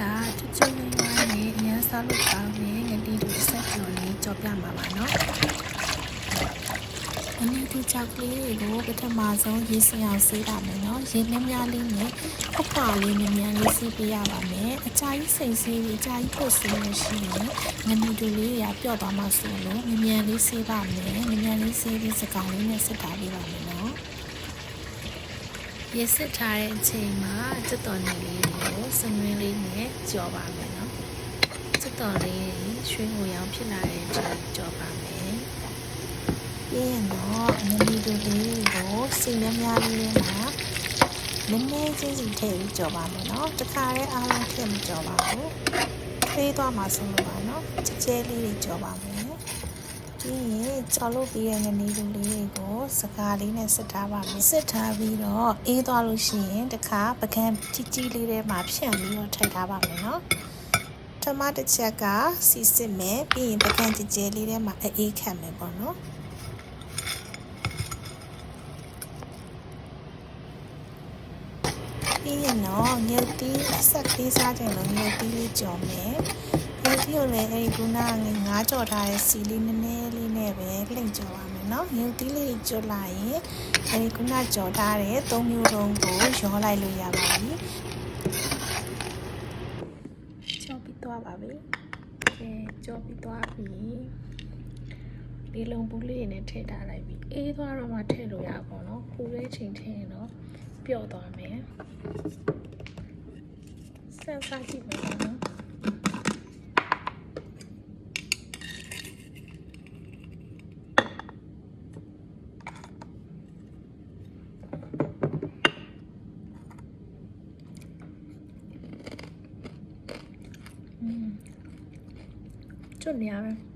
ကျွတ်လေးဝိုင်းနဲ့အရန်စားလို့ကောင်းတဲ့ငတိတို့ဆက်ကျော်လေးကြော်ပြမှာပါနော်။ငတိကြောက်ကလေးတွေကိုပထမဆုံးရေစင်အောင်ဆေးပါမယ်နော်။ရေနှများလေးနဲ့အပွားလေးမြန်မြန်လေးဆေးပေးရပါမယ်။အကြာကြီးစိတ်ဆေးပြီးအကြာကြီးပုတ်ဆေးလို့ရှိရင်ငတိတို့လေးတွေကပျော့သွားမှဆိုလို့မြန်မြန်လေးဆေးပါမယ်။မြန်မြန်လေးဆေးပြီးစကောင်လေးနဲ့စစ်ထားပေးပါမယ်နော်။ရေစစ်ထားတဲ့အချိန်မှာကျွတ်တော်နယ်လေးကိုစငွေးလေးနဲ့ကြော်ပါမယ်နော်ကျွတ်တော်လေးရွှေငွေရောင်ဖြစ်လာတဲ့အချိန်ကြော်ပါမယ်ပြီးရင်တော့ငမီတို့လေးကိုစီများများလေးမှာနည်းနည်းချင်းစီထည့်ပြီးကြော်ပါမယ်နော်တခါတည်းအားလုံးထည့်မကြော်ပါဘူးဖေးသွားမှာဆိုလို့ပါနော်ကြဲကြဲလေးတွေကြော်ပါမယ်ပြီးရင်ကြော်လို့ပြီးတဲ့ငမီတို့လေးကိုစကားလေးနဲ့စစ်ထားပါမယ်စစ်ထားပြီးတော့အေးသွားလို့ရှိရင်တခါပကံကြီးကြီးလေးထဲမှာဖြန့်ပြီးတော့ထည့်ထားပါမယ်နော်ထမတစ်ချက်ကစီစစ်မယ်ပြီးရင်ပကံကြဲကြဲလေးထဲမှာအေးခတ်မယ်ပေါ့နော်ပြီးရင်တော့ငရုတ်တီးဆက်သေးစားကြလို့ငရုတ်တီးလေးကြော်မယ်ငရုတ်တီးကိုလည်းအဲဒီခုနကငါးကြော်ထားတဲ့စီလေးနည်းနည်းလေးနဲ့ပဲလှိမ့်ကြော်ပါမယ်နော်ငရုတ်တီးလေးကြော်လိုက်ရင်အဲဒီခုနကြော်ထားတဲ့၃မျိုးလုံးကိုရောလိုက်လို့ရပါပြီကြော်ပြီးသွားပါပြီကြော်ပြီးသွားပြီဒီလုံပူလေးနဲ့ထည့်ထားလိုက်ပြီအေးသွားတော့မှထည့်လို့ရပါတော့ပူတဲ့ချိန်ထည့်ရင်တော့ပျော့သွားမယ်စမ်းစားကြည့်မယ်နော်ကျွတ်နေရမယ်